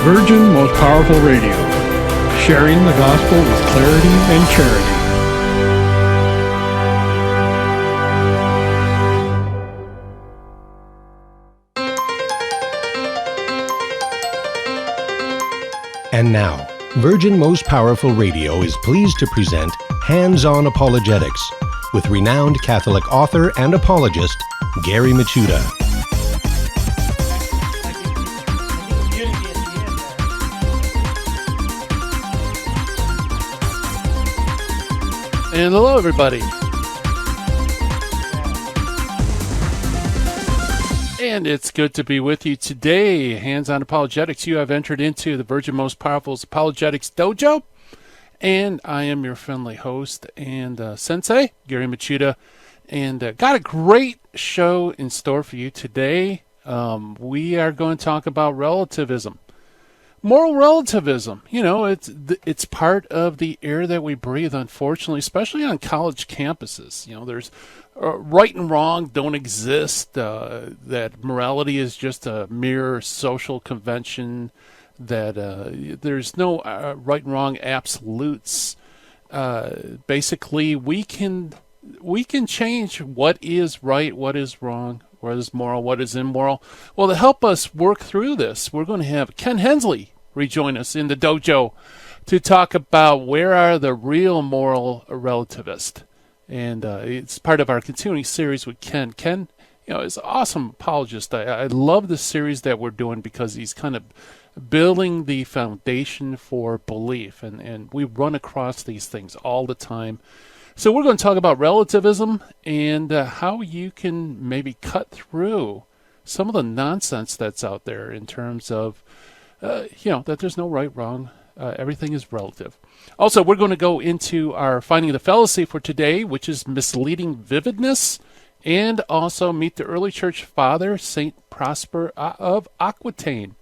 Virgin Most Powerful Radio, sharing the gospel with clarity and charity. And now, Virgin Most Powerful Radio is pleased to present Hands-On Apologetics with renowned Catholic author and apologist, Gary Michuta. And hello, everybody. And it's good to be with you today. Hands-On Apologetics. You have entered into the Virgin Most Powerful's Apologetics Dojo. And I am your friendly host and sensei, Gary Michuta. And got a great show in store for you today. We are going to talk about relativism. Moral relativism, you know, it's part of the air that we breathe, unfortunately, especially on college campuses. You know, there's right and wrong don't exist, that morality is just a mere social convention, that there's no right and wrong absolutes. Basically, we can change what is right, what is wrong, what is moral, what is immoral. Well, to help us work through this, we're going to have Ken Hensley rejoin us in the dojo to talk about where are the real moral relativists. And it's part of our continuing series with Ken. Ken, you know, is an awesome apologist. I love the series that we're doing because he's kind of building the foundation for belief. And we run across these things all the time. So we're going to talk about relativism and how you can maybe cut through some of the nonsense that's out there in terms of, that there's no right, wrong. Everything is relative. Also, we're going to go into our Finding the Fallacy for today, which is misleading vividness, and also meet the early church father, St. Prosper of Aquitaine.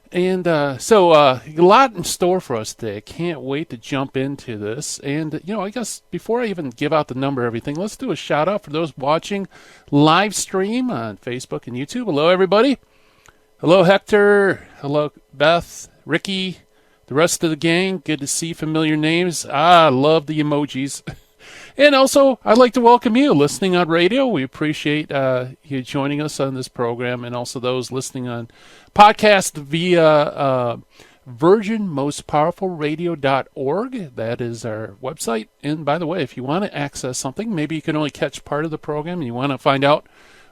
And so a lot in store for us today. I can't wait to jump into this. And, I guess before I even give out the number of everything, let's do a shout out for those watching live stream on Facebook and YouTube. Hello, everybody. Hello, Hector. Hello, Beth, Ricky, the rest of the gang. Good to see familiar names. I love the emojis. And also, I'd like to welcome you listening on radio. We appreciate you joining us on this program, and also those listening on podcast via virginmostpowerfulradio.org. That is our website. And by the way, if you want to access something, maybe you can only catch part of the program, and you want to find out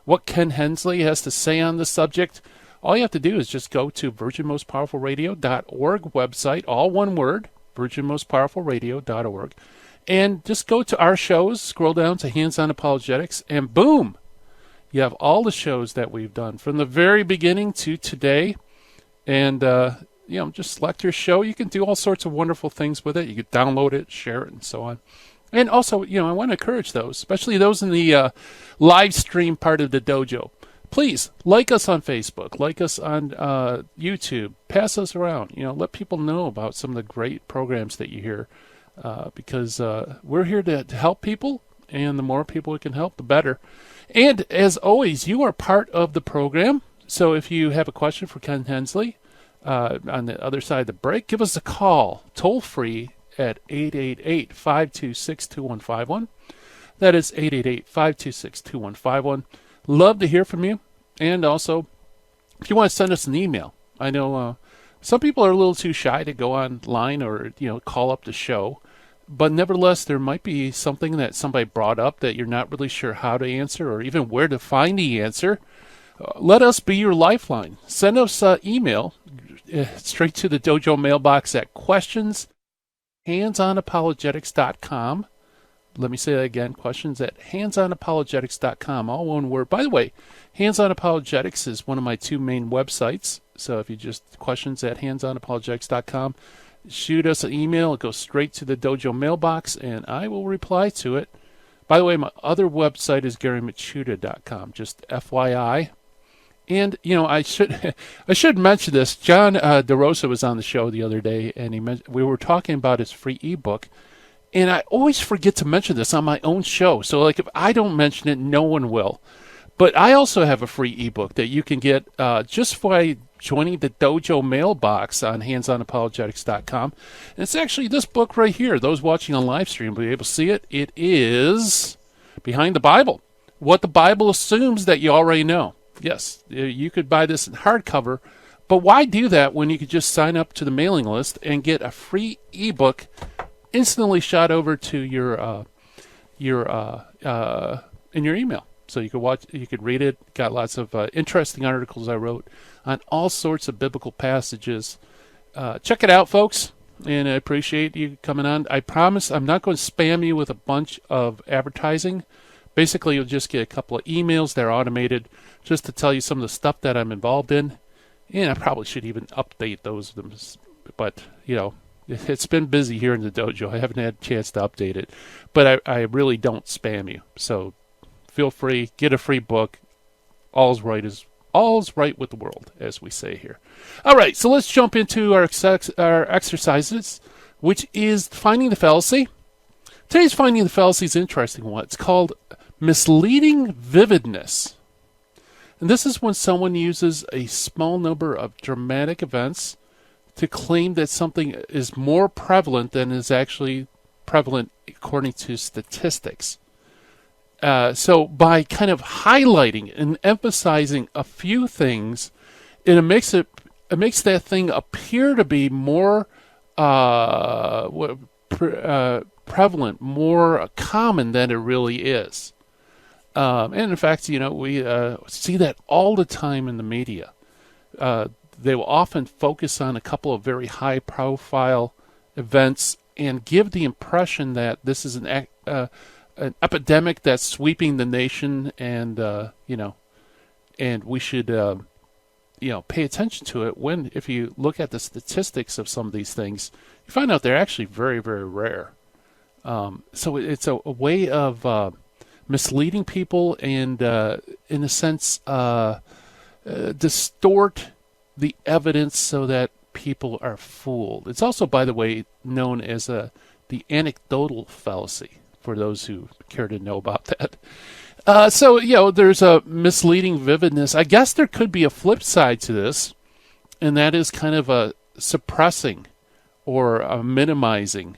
what Ken Hensley has to say on the subject, all you have to do is just go to virginmostpowerfulradio.org website, all one word, virginmostpowerfulradio.org. And just go to our shows, scroll down to Hands-On Apologetics, and boom, you have all the shows that we've done from the very beginning to today. And, just select your show. You can do all sorts of wonderful things with it. You can download it, share it, and so on. And also, I want to encourage those, especially those in the live stream part of the dojo. Please like us on Facebook, like us on YouTube, pass us around. Let people know about some of the great programs that you hear. Because we're here to help people, and the more people we can help, the better. And as always, you are part of the program. So if you have a question for Ken Hensley on the other side of the break, give us a call, toll free at 888-526-2151. That is 888-526-2151. Love to hear from you. And also, if you want to send us an email, I know some people are a little too shy to go online or, call up the show. But nevertheless, there might be something that somebody brought up that you're not really sure how to answer or even where to find the answer. Let us be your lifeline. Send us an email straight to the dojo mailbox at questions@handsonapologetics.com. Let me say that again, questions at handsonapologetics.com, all one word. By the way, Hands On Apologetics is one of my two main websites. So if you just questions at handsonapologetics.com, shoot us an email. It goes straight to the dojo mailbox, and I will reply to it. By the way, my other website is GaryMichuta.com, just FYI. And, I should mention this. John DeRosa was on the show the other day, and we were talking about his free ebook. And I always forget to mention this on my own show. So, if I don't mention it, no one will. But I also have a free ebook that you can get just joining the Dojo mailbox on handsonapologetics.com. And it's actually this book right here. Those watching on live stream will be able to see it. It is Behind the Bible, what the Bible assumes that you already know. Yes, you could buy this in hardcover, but why do that when you could just sign up to the mailing list and get a free ebook instantly shot over to your in your email? So you could read it. Got lots of interesting articles I wrote on all sorts of biblical passages. Check it out, folks, and I appreciate you coming on. I promise I'm not going to spam you with a bunch of advertising. Basically, you'll just get a couple of emails that are automated just to tell you some of the stuff that I'm involved in. And I probably should even update those of them. But, it's been busy here in the dojo. I haven't had a chance to update it. But I really don't spam you. So feel free, get a free book. All's right with the world, as we say here. All right, so let's jump into our exercises, which is finding the fallacy. Today's finding the fallacy is an interesting one. It's called misleading vividness. And this is when someone uses a small number of dramatic events to claim that something is more prevalent than is actually prevalent according to statistics. So by kind of highlighting and emphasizing a few things, it makes that thing appear to be more prevalent, more common than it really is. And in fact, we see that all the time in the media. They will often focus on a couple of very high-profile events and give the impression that this is an epidemic that's sweeping the nation, and and we should pay attention to it. When, if you look at the statistics of some of these things, you find out they're actually very, very rare. So it's a way of misleading people and, in a sense, distort the evidence so that people are fooled. It's also, by the way, known as the anecdotal fallacy, for those who care to know about that. So there's a misleading vividness. I guess there could be a flip side to this, and that is kind of a suppressing or a minimizing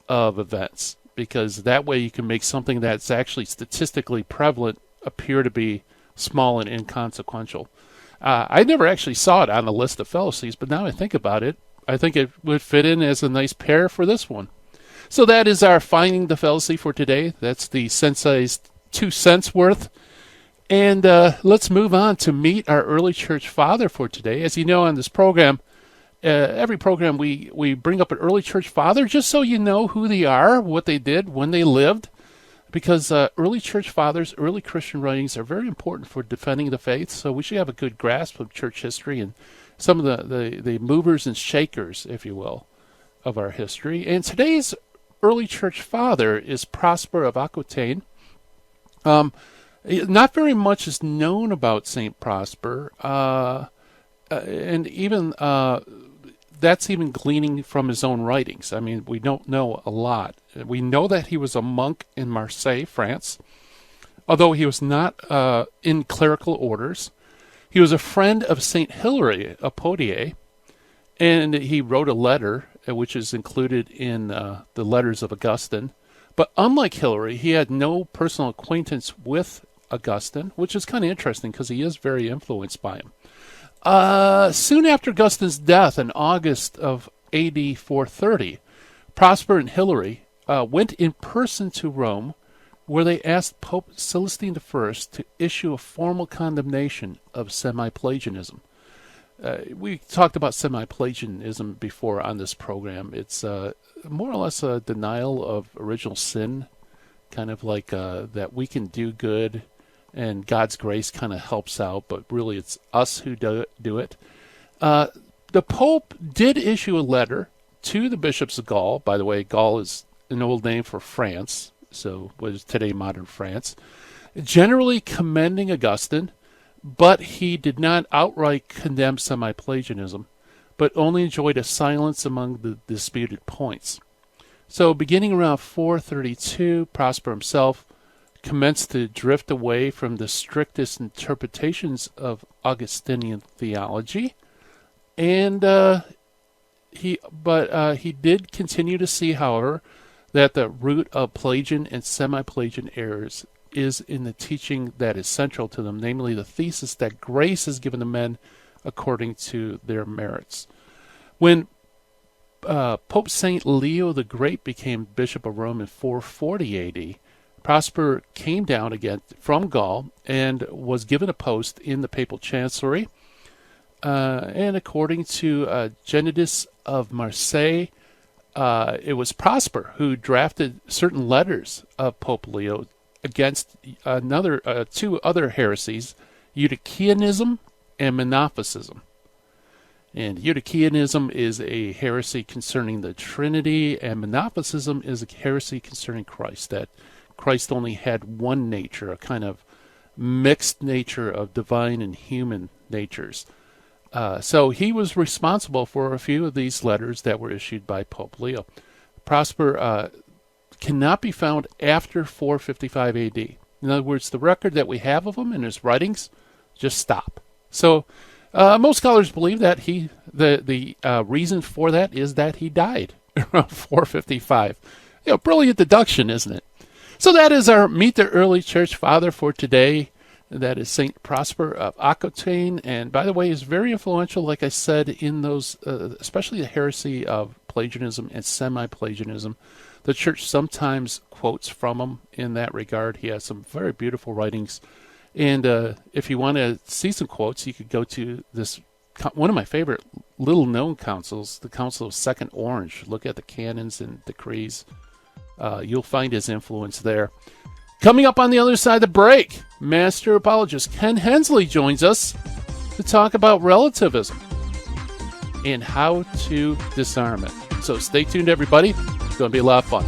of events, because that way you can make something that's actually statistically prevalent appear to be small and inconsequential. I never actually saw it on the list of fallacies, but now I think about it, I think it would fit in as a nice pair for this one. So that is our finding the fallacy for today. That's the Sensei's 2 cents worth. And let's move on to meet our early church father for today. As you know, on this program, every program we bring up an early church father just so you know who they are, what they did, when they lived. Because early church fathers, early Christian writings are very important for defending the faith. So we should have a good grasp of church history and some of the movers and shakers, if you will, of our history. And today's early church father is Prosper of Aquitaine. Not very much is known about St. Prosper, and even that's even gleaning from his own writings. I mean, we don't know a lot. We know that he was a monk in Marseille, France, although he was not in clerical orders. He was a friend of St. Hilary of Poitiers, and he wrote a letter, which is included in the letters of Augustine. But unlike Hilary, he had no personal acquaintance with Augustine, which is kind of interesting because he is very influenced by him. Soon after Augustine's death in August of AD 430, Prosper and Hilary went in person to Rome, where they asked Pope Celestine I to issue a formal condemnation of semi-Pelagianism. We talked about semi-Pelagianism before on this program. It's more or less a denial of original sin, kind of like that we can do good and God's grace kind of helps out, but really it's us who do it. The Pope did issue a letter to the bishops of Gaul. By the way, Gaul is an old name for France, so what is today modern France, generally commending Augustine, but he did not outright condemn semi-Pelagianism, but only enjoyed a silence among the disputed points. So beginning around 432, Prosper himself commenced to drift away from the strictest interpretations of Augustinian theology, And he did continue to see, however, that the root of Pelagian and semi-Pelagian errors is in the teaching that is central to them, namely the thesis that grace is given to men according to their merits. When Pope St. Leo the Great became Bishop of Rome in 440 AD, Prosper came down again from Gaul and was given a post in the papal chancellery. And according to Genidus of Marseille, it was Prosper who drafted certain letters of Pope Leo against two other heresies, Eutychianism and Monophysitism. And Eutychianism is a heresy concerning the Trinity, and Monophysitism is a heresy concerning Christ, that Christ only had one nature, a kind of mixed nature of divine and human natures. So he was responsible for a few of these letters that were issued by Pope Leo. Prosper cannot be found after 455 AD. In other words, the record that we have of him in his writings just stop. So most scholars believe that the reason for that is that he died around 455. Brilliant deduction, isn't it? So that is our Meet the Early Church Father for today. That is St. Prosper of Aquitaine, and by the way, is very influential, like I said, in those, especially the heresy of Pelagianism and semi-Pelagianism. The church sometimes quotes from him in that regard. He has some very beautiful writings, and if you want to see some quotes, you could go to this, one of my favorite little-known councils, the Council of Second Orange. Look at the canons and decrees. You'll find his influence there. Coming up on the other side of the break, Master Apologist Ken Hensley joins us to talk about relativism and how to disarm it. So stay tuned, everybody. It's going to be a lot of fun.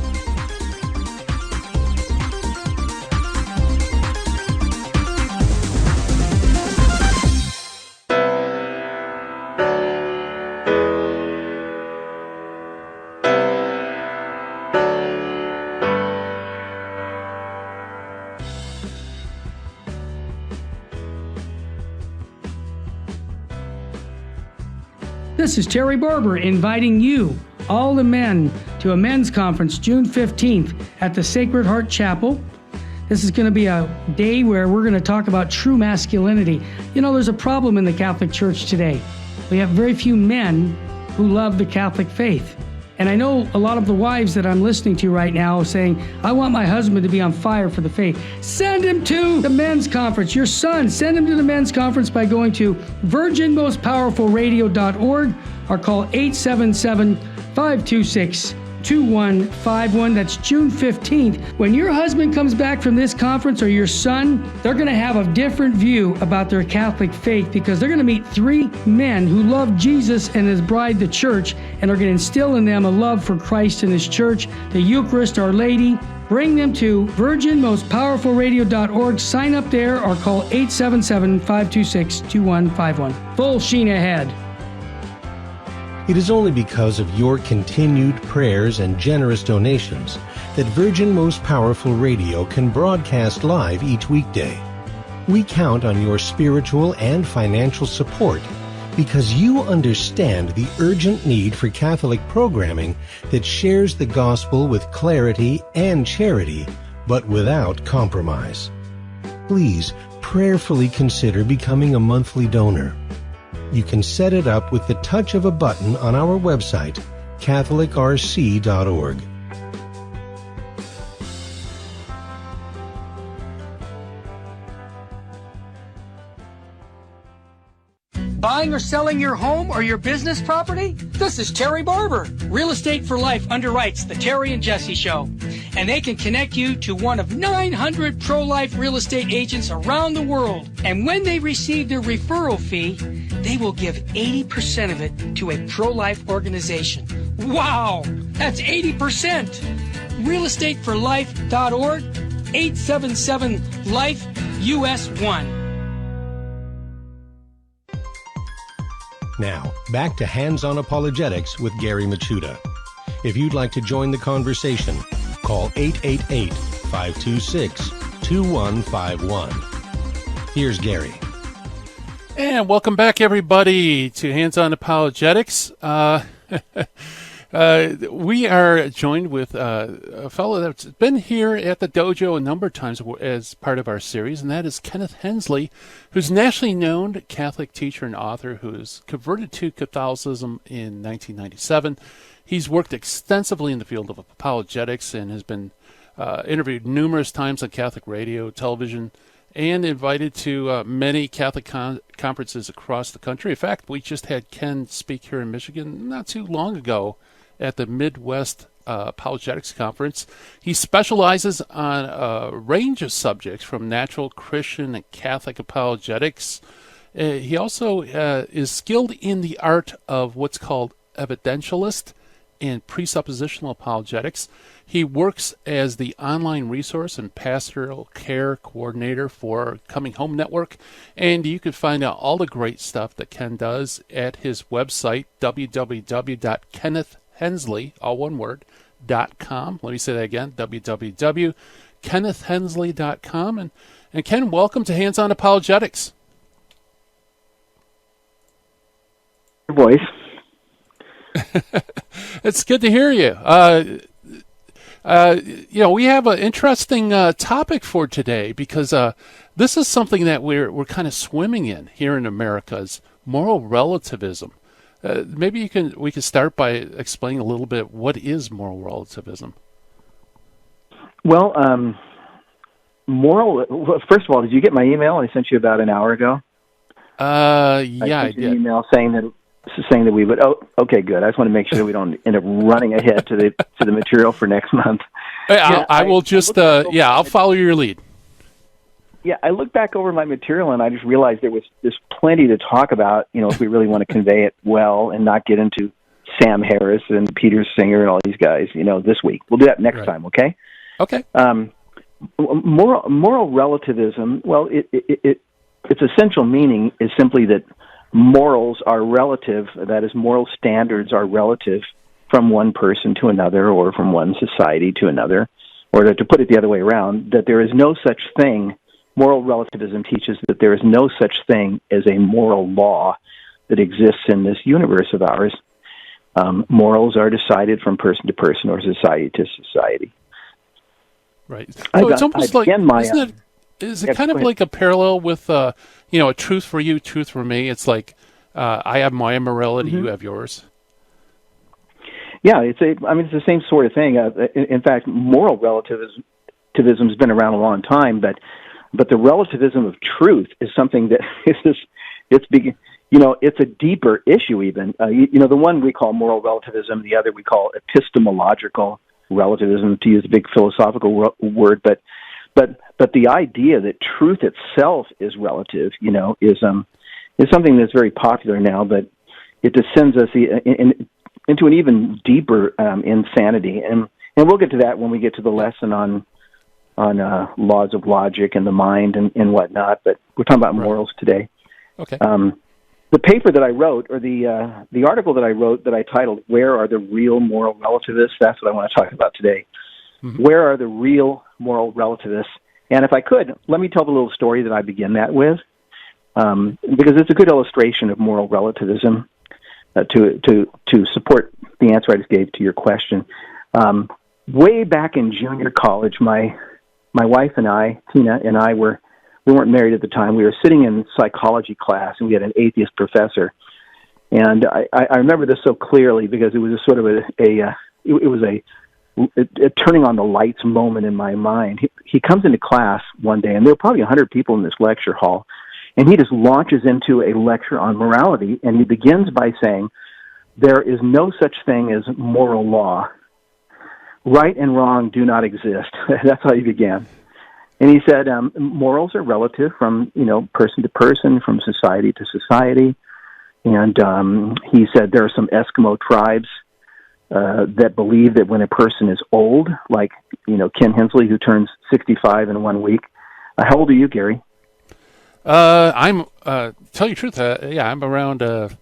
This is Terry Barber inviting you, all the men, to a men's conference June 15th at the Sacred Heart Chapel. This is going to be a day where we're going to talk about true masculinity. There's a problem in the Catholic Church today. We have very few men who love the Catholic faith. And I know a lot of the wives that I'm listening to right now saying, I want my husband to be on fire for the faith. Send him to the men's conference. Your son, send him to the men's conference by going to virginmostpowerfulradio.org or call 877-526-2151. That's June 15th. When your husband comes back from this conference, or your son, they're going to have a different view about their Catholic faith, because they're going to meet three men who love Jesus and his bride, the church, and are going to instill in them a love for Christ and his church, the Eucharist, Our Lady. Bring them to virginmostpowerfulradio.org. Sign up there or call 877-526-2151. Full sheen ahead. It is only because of your continued prayers and generous donations that Virgin Most Powerful Radio can broadcast live each weekday. We count on your spiritual and financial support because you understand the urgent need for Catholic programming that shares the gospel with clarity and charity, but without compromise. Please prayerfully consider becoming a monthly donor. You can set it up with the touch of a button on our website, catholicrc.org. Buying or selling your home or your business property? This is Terry Barber. Real Estate for Life underwrites the Terry and Jesse Show. And they can connect you to one of 900 pro-life real estate agents around the world. And when they receive their referral fee, they will give 80% of it to a pro-life organization. Wow! That's 80%! realestateforlife.org, 877-LIFE-US1. Now, back to Hands-on Apologetics with Gary Machuda. If you'd like to join the conversation, call 888-526-2151. Here's Gary. And welcome back, everybody, to Hands-On Apologetics. We are joined with a fellow that's been here at the dojo a number of times as part of our series, and that is Kenneth Hensley, who's nationally known Catholic teacher and author who is converted to Catholicism in 1997. He's worked extensively in the field of apologetics and has been interviewed numerous times on Catholic radio, television, and invited to many Catholic conferences across the country. In fact, we just had Ken speak here in Michigan not too long ago at the Midwest Apologetics Conference. He specializes on a range of subjects from natural, Christian, and Catholic apologetics. He also is skilled in the art of what's called evidentialist and presuppositional apologetics. He works as the online resource and pastoral care coordinator for Coming Home Network, and you can find out all the great stuff that Ken does at his website, www.kennethhensley, all one word, .com. Let me say that again, www.kennethhensley.com. And Ken, welcome to Hands-On Apologetics. Your voice. It's good to hear you. We have an interesting topic for today because this is something that we're kind of swimming in here in America, is moral relativism. Maybe we can start by explaining a little bit what is moral relativism. Well, first of all, did you get my email I sent you about an hour ago? I did. An email saying that we would. Oh, okay, good. I just want to make sure that we don't end up running ahead to the material for next month. I will just I'll follow your lead. Yeah, I looked back over my material and I just realized there's plenty to talk about. If we really want to convey it well and not get into Sam Harris and Peter Singer and all these guys. This week we'll do that next time. Okay. Okay. Moral relativism. Well, its essential meaning is simply that morals are relative, that is, moral standards are relative from one person to another or from one society to another, or to put it the other way around, that there is no such thing. Moral relativism teaches that there is no such thing as a moral law that exists in this universe of ours. Morals are decided from person to person or society to society. Right. So it's almost like, is it kind of like a parallel with, a truth for you, truth for me? It's like I have my morality, you have yours. Yeah, it's the same sort of thing. In fact, moral relativism has been around a long time, but the relativism of truth is something that it's a deeper issue even. The one we call moral relativism, the other we call epistemological relativism, to use a big philosophical word, but the idea that truth itself is relative, is something that's very popular now, but it descends us into an even deeper insanity, and we'll get to that when we get to the lesson on laws of logic and the mind and whatnot. But we're talking about morals today. Okay. The paper that I wrote, or the article that I wrote, that I titled "Where Are the Real Moral Relativists?" That's what I want to talk about today. Mm-hmm. Where are the real moral relativists? And if I could, let me tell the little story that I begin that with, because it's a good illustration of moral relativism to support the answer I just gave to your question. Way back in junior college, my wife and I, Tina and I, we weren't married at the time. We were sitting in psychology class, and we had an atheist professor. And I remember this so clearly because it was a sort of a turning on the lights moment in my mind. He comes into class one day, and there were probably 100 people in this lecture hall, and he just launches into a lecture on morality, and he begins by saying, there is no such thing as moral law. Right and wrong do not exist. That's how he began. And he said, morals are relative from, person to person, from society to society. And he said there are some Eskimo tribes that believe that when a person is old, like, Ken Hensley, who turns 65 in 1 week. How old are you, Gary? I'm, tell you the truth, I'm around 50.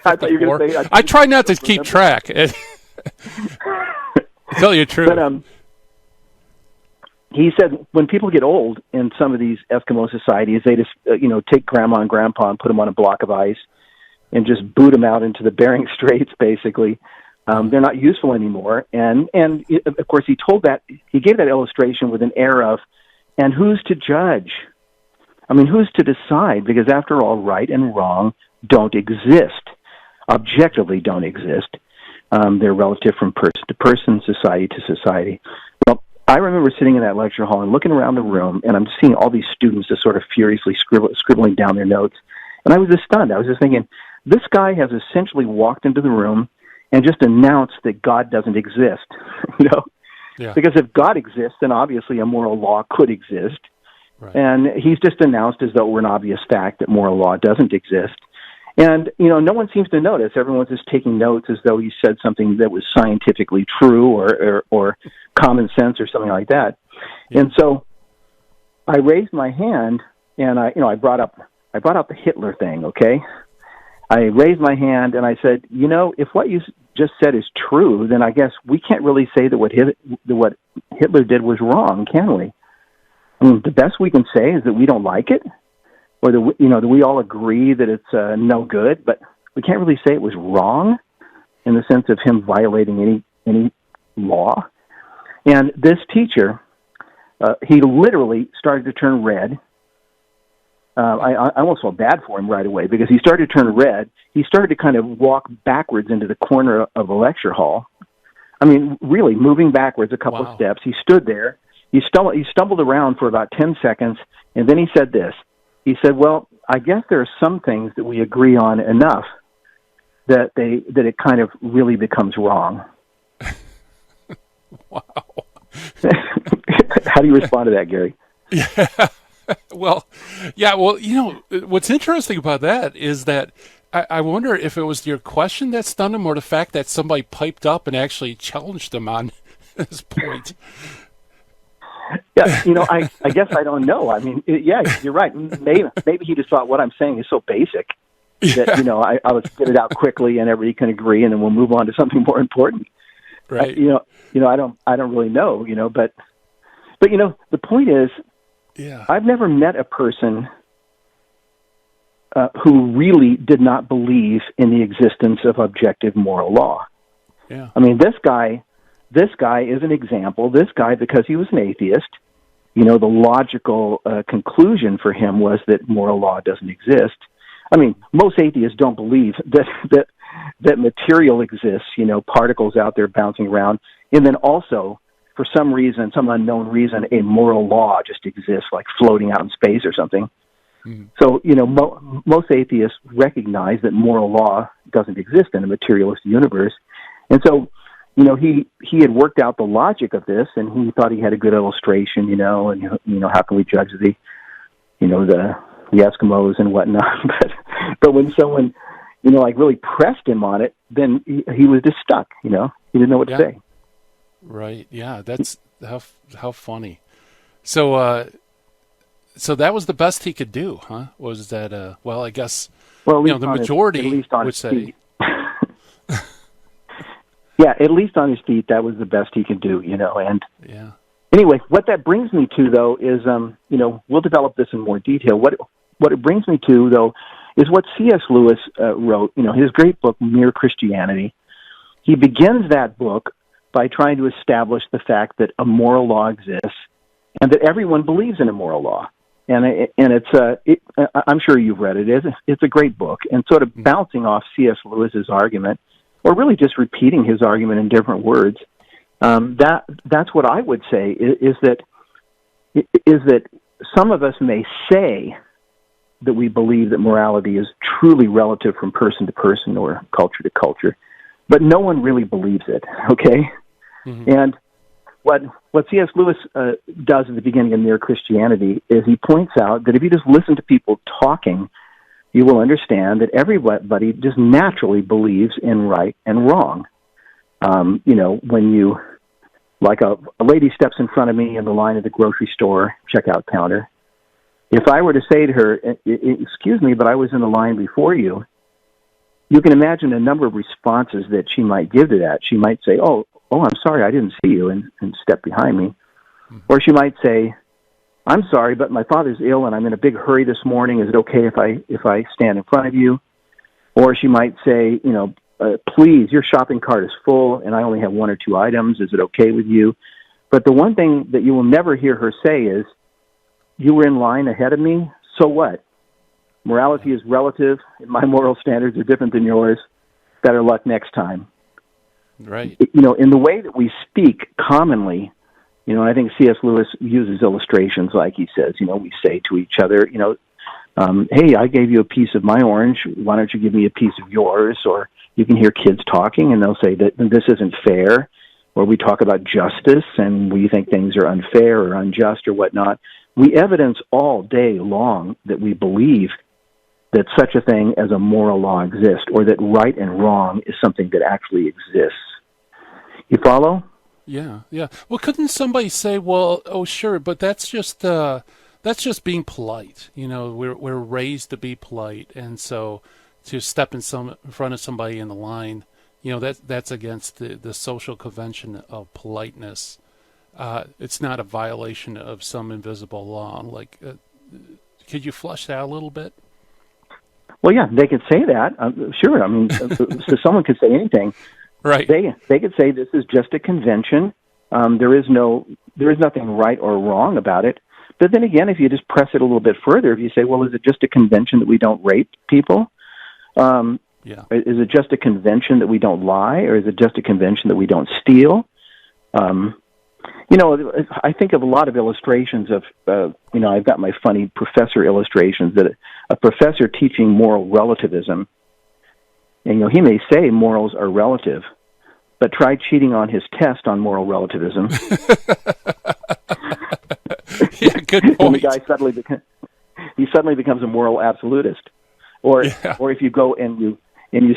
I thought you were going to say... I try not to keep track. Tell you the truth. he said when people get old in some of these Eskimo societies, they just, take grandma and grandpa and put them on a block of ice and just boot them out into the Bering Straits, basically. They're not useful anymore. And of course, he gave that illustration with an air of, and who's to judge? I mean, who's to decide? Because after all, right and wrong don't exist, objectively don't exist. They're relative from person to person, society to society. Well, I remember sitting in that lecture hall and looking around the room, and I'm seeing all these students just sort of furiously scribbling down their notes. And I was just stunned. I was just thinking, this guy has essentially walked into the room and just announced that God doesn't exist, Yeah. Because if God exists, then obviously a moral law could exist. Right. And he's just announced as though it were an obvious fact that moral law doesn't exist. And, no one seems to notice. Everyone's just taking notes as though he said something that was scientifically true or common sense or something like that. Yeah. And so I raised my hand and I brought up the Hitler thing, okay? I raised my hand and I said, if what you just said is true, then I guess we can't really say that what Hitler did was wrong, can we? I mean, the best we can say is that we don't like it, or that we all agree that it's no good, but we can't really say it was wrong in the sense of him violating any law. And this teacher, he literally started to turn red. I almost felt bad for him right away because he started to turn red. He started to kind of walk backwards into the corner of the lecture hall. I mean, really moving backwards a couple of steps. He stood there. He stumbled around for about 10 seconds, and then he said this. He said, well, I guess there are some things that we agree on enough that it kind of really becomes wrong. Wow. How do you respond to that, Gary? Yeah. Well, what's interesting about that is that I wonder if it was your question that stunned him or the fact that somebody piped up and actually challenged him on this point. Yeah, I guess I don't know. I mean, you're right. Maybe he just thought what I'm saying is so basic that, I'll just get it out quickly and everybody can agree and then we'll move on to something more important. Right. I don't really know, but the point is, I've never met a person who really did not believe in the existence of objective moral law. Yeah. I mean, this guy is an example. This guy, because he was an atheist, the logical conclusion for him was that moral law doesn't exist. I mean, most atheists don't believe that material exists, particles out there bouncing around, and then also, for some reason, some unknown reason, a moral law just exists, like floating out in space or something. Mm. So, most atheists recognize that moral law doesn't exist in a materialist universe. And so, he had worked out the logic of this, and he thought he had a good illustration, and, how can we judge the Eskimos and whatnot. But when someone, really pressed him on it, then he was just stuck, he didn't know what to say. Right. Yeah. That's how funny. So that was the best he could do, huh? Was that, I guess, the majority would say. Yeah, at least on his feet, that was the best he could do, and anyway, what that brings me to, though, is, we'll develop this in more detail. What it brings me to, though, is what C.S. Lewis wrote, his great book, Mere Christianity. He begins that book by trying to establish the fact that a moral law exists and that everyone believes in a moral law. And I'm sure you've read it. It's a great book. And sort of bouncing off C.S. Lewis's argument, or really just repeating his argument in different words, that's what I would say is that some of us may say that we believe that morality is truly relative from person to person or culture to culture, but no one really believes it, okay? Mm-hmm. And what C.S. Lewis does at the beginning of Mere Christianity is he points out that if you just listen to people talking, you will understand that everybody just naturally believes in right and wrong. When you, like a lady steps in front of me in the line at the grocery store checkout counter, if I were to say to her, excuse me, but I was in the line before you, you can imagine a number of responses that she might give to that. She might say, oh, I'm sorry, I didn't see you, and step behind me. Or she might say, I'm sorry, but my father's ill and I'm in a big hurry this morning. Is it okay if I stand in front of you? Or she might say, please, your shopping cart is full and I only have 1 or 2 items. Is it okay with you? But the one thing that you will never hear her say is, you were in line ahead of me, so what? Morality is relative, and my moral standards are different than yours. Better luck next time. Right. In the way that we speak commonly, I think C.S. Lewis uses illustrations like he says, we say to each other, hey, I gave you a piece of my orange. Why don't you give me a piece of yours? Or you can hear kids talking, and they'll say that this isn't fair. Or we talk about justice, and we think things are unfair or unjust or whatnot. We evidence all day long that we believe that such a thing as a moral law exists, or that right and wrong is something that actually exists. You follow? Yeah. Well, couldn't somebody say, well, oh, sure, but that's just being polite. We're raised to be polite, and so to step in front of somebody in the line, that's against the social convention of politeness. It's not a violation of some invisible law. Could you flesh that a little bit? Well, yeah, they could say that. Sure. I mean, so someone could say anything. Right. They could say this is just a convention. There is nothing right or wrong about it. But then again, if you just press it a little bit further, if you say, well, is it just a convention that we don't rape people? Yeah. Is it just a convention that we don't lie, or is it just a convention that we don't steal? I think of a lot of illustrations of, I've got my funny professor illustrations that a professor teaching moral relativism, and he may say morals are relative, but try cheating on his test on moral relativism. Yeah, good point. And the guy suddenly becomes a moral absolutist. Or if you go and you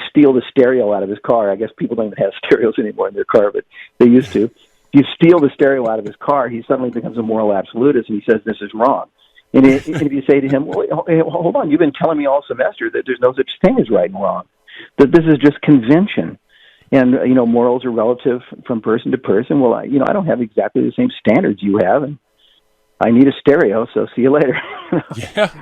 steal the stereo out of his car. I guess people don't even have stereos anymore in their car, but they used to. If you steal the stereo out of his car, he suddenly becomes a moral absolutist, and he says this is wrong. And if you say to him, well, hold on, you've been telling me all semester that there's no such thing as right and wrong, that this is just convention. And, morals are relative from person to person. Well, I don't have exactly the same standards you have, and I need a stereo, so see you later.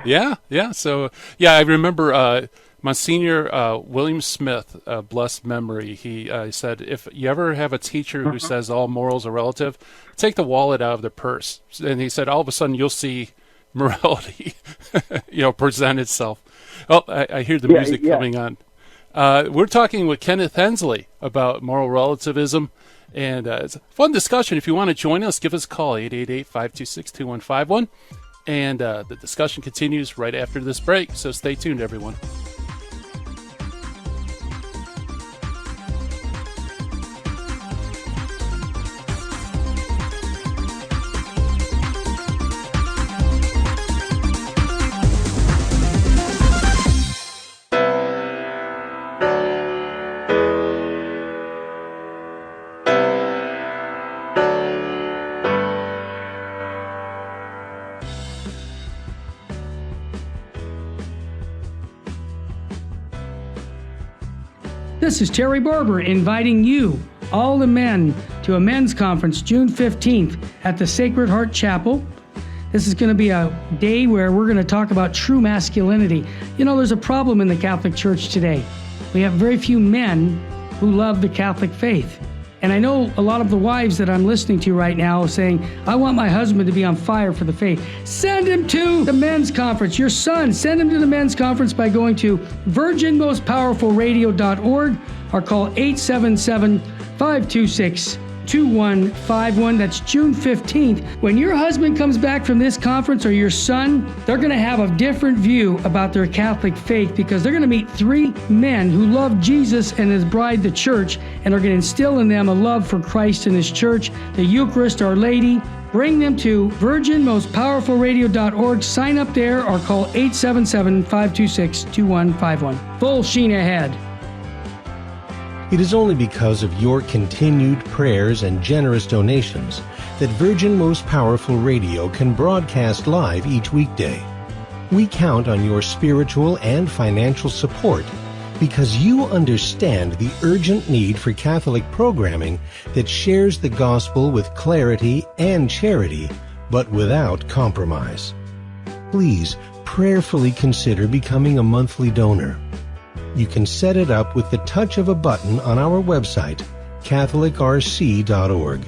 Yeah. So, I remember Monsignor William Smith, blessed memory, he said, if you ever have a teacher who says all morals are relative, take the wallet out of their purse. And he said, all of a sudden you'll see morality, present itself. Oh, I hear the music coming on. We're talking with Kenneth Hensley about moral relativism. And it's a fun discussion. If you want to join us, give us a call, 888-526-2151. And the discussion continues right after this break. So stay tuned, everyone. This is Terry Barber inviting you, all the men, to a men's conference June 15th at the Sacred Heart Chapel. This is going to be a day where we're going to talk about true masculinity. There's a problem in the Catholic Church today. We have very few men who love the Catholic faith. And I know a lot of the wives that I'm listening to right now saying, I want my husband to be on fire for the faith. Send him to the men's conference. Your son, send him to the men's conference by going to virginmostpowerfulradio.org or call 877-526-2151. That's June 15th. When your husband comes back from this conference, or your son, they're going to have a different view about their Catholic faith, because they're going to meet 3 men who love Jesus and his bride, the church, and are going to instill in them a love for Christ and his church, the Eucharist, Our Lady. Bring them to virginmostpowerfulradio.org. Sign up there or call 877-526-2151. Full sheen ahead. It is only because of your continued prayers and generous donations that Virgin Most Powerful Radio can broadcast live each weekday. We count on your spiritual and financial support because you understand the urgent need for Catholic programming that shares the gospel with clarity and charity, but without compromise. Please prayerfully consider becoming a monthly donor. You can set it up with the touch of a button on our website, catholicrc.org.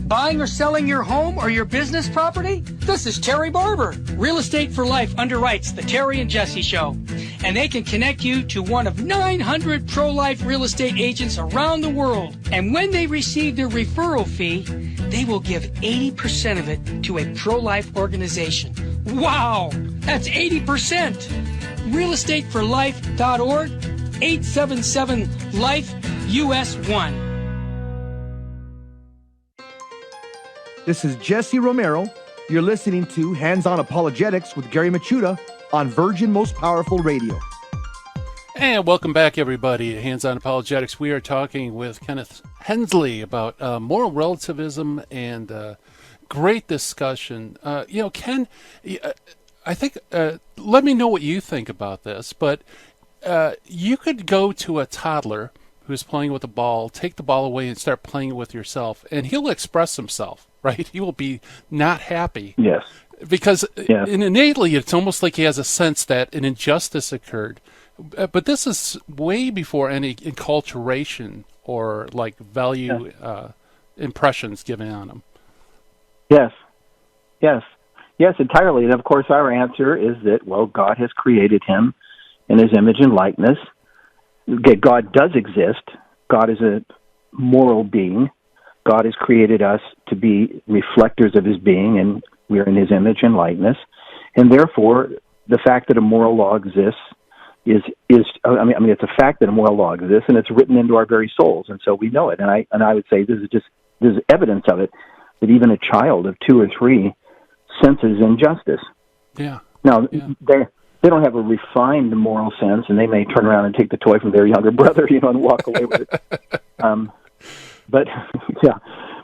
Buying or selling your home or your business property? This is Terry Barber. Real Estate for Life underwrites the Terry and Jesse Show. And they can connect you to one of 900 pro-life real estate agents around the world. And when they receive their referral fee, they will give 80% of it to a pro-life organization. Wow! That's 80%! realestateforlife.org, 877-LIFE-US1. This is Jesse Romero. You're listening to Hands-On Apologetics with Gary Machuda on Virgin Most Powerful Radio. And welcome back, everybody, to Hands-On Apologetics. We are talking with Kenneth Hensley about moral relativism and great discussion. Ken, I think, let me know what you think about this, but you could go to a toddler who's playing with a ball, take the ball away and start playing it with yourself, and he'll express himself, right? He will be not happy. Yes. Because innately, it's almost like he has a sense that an injustice occurred. But this is way before any enculturation or like value impressions given on him. Yes, entirely. And of course, our answer is that, well, God has created him in his image and likeness. God does exist. God is a moral being. God has created us to be reflectors of his being, and we are in his image and likeness. And therefore, the fact that a moral law exists it's a fact that a moral law exists, and it's written into our very souls, and so we know it. And I would say this is evidence of it, that even a child of 2 or 3 senses injustice. Yeah. Now, they don't have a refined moral sense, and they may turn around and take the toy from their younger brother, and walk away with it. But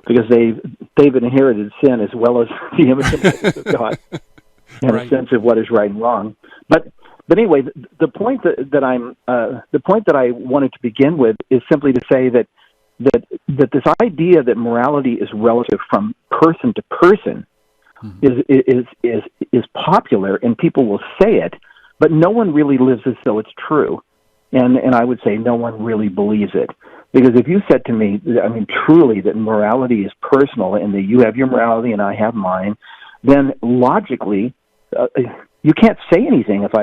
because they've inherited sin as well as the image and likeness of God, and a sense of what is right and wrong. But anyway, the point that I wanted to begin with is simply to say that this idea that morality is relative from person to person is popular, and people will say it, but no one really lives as though it's true, and I would say no one really believes it. Because if you said to me, truly that morality is personal, and that you have your morality and I have mine, then logically, you can't say anything if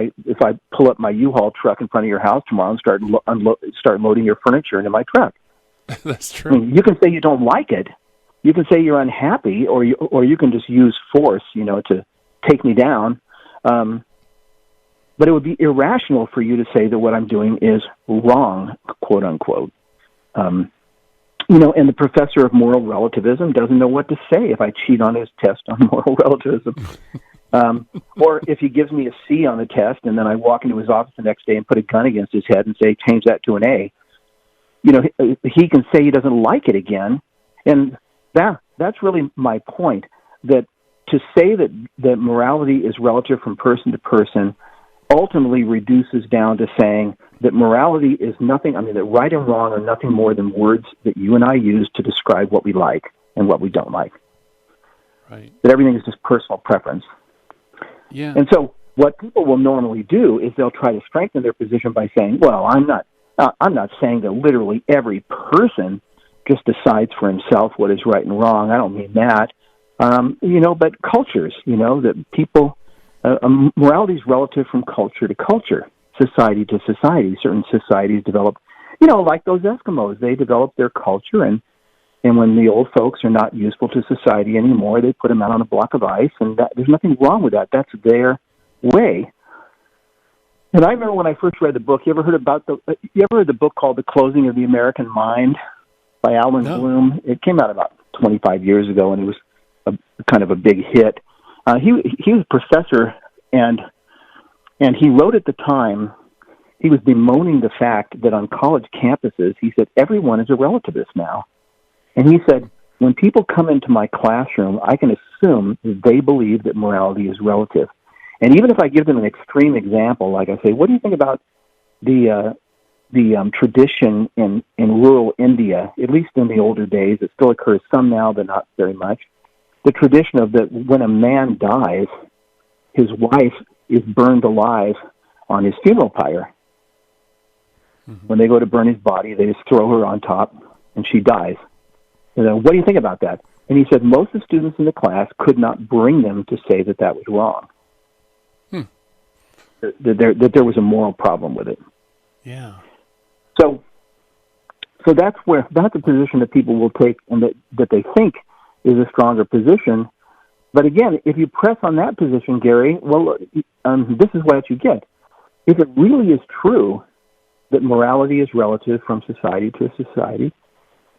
I pull up my U-Haul truck in front of your house tomorrow and start loading your furniture into my truck. That's true. You can say you don't like it. You can say you're unhappy, or you can just use force, to take me down. But it would be irrational for you to say that what I'm doing is wrong, quote unquote. And the professor of moral relativism doesn't know what to say if I cheat on his test on moral relativism. Or if he gives me a C on the test and then I walk into his office the next day and put a gun against his head and say, change that to an A, he can say he doesn't like it again. And that's really my point, that to say that morality is relative from person to person ultimately reduces down to saying that morality is nothing, that right and wrong are nothing more than words that you and I use to describe what we like and what we don't like. Right. That everything is just personal preference. Yeah. And so what people will normally do is they'll try to strengthen their position by saying, well, I'm not saying that literally every person just decides for himself what is right and wrong. I don't mean that. But cultures, that people, morality is relative from culture to culture, society to society. Certain societies develop, like those Eskimos, they develop their culture, and when the old folks are not useful to society anymore, they put them out on a block of ice, and there's nothing wrong with that. That's their way. And I remember when I first read the book, you ever heard the book called The Closing of the American Mind by Alan Bloom? It came out about 25 years ago, and it was kind of a big hit. He was a professor, and he wrote at the time, he was bemoaning the fact that on college campuses, he said, everyone is a relativist now. And he said, when people come into my classroom, I can assume that they believe that morality is relative. And even if I give them an extreme example, like I say, what do you think about the tradition in rural India, at least in the older days? It still occurs some now, but not very much. The tradition of that when a man dies, his wife is burned alive on his funeral pyre. Mm-hmm. When they go to burn his body, they just throw her on top, and she dies. What do you think about that? And he said most of the students in the class could not bring them to say that that was wrong. That there was a moral problem with it. Yeah. So that's a position that people will take, and that they think is a stronger position. But again, if you press on that position, Gary, well, this is what you get. If it really is true that morality is relative from society to society,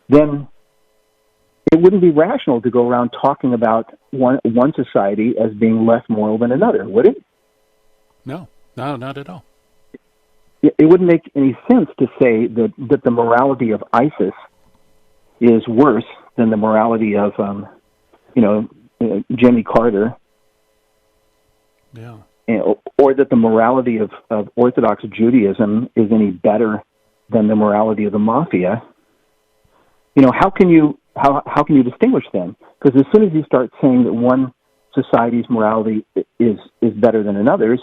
then it wouldn't be rational to go around talking about one society as being less moral than another, would it? No, not at all. It wouldn't make any sense to say that the morality of ISIS is worse than the morality of, Jimmy Carter. Yeah. Or that the morality of Orthodox Judaism is any better than the morality of the mafia. How can you distinguish them? Because as soon as you start saying that one society's morality is better than another's,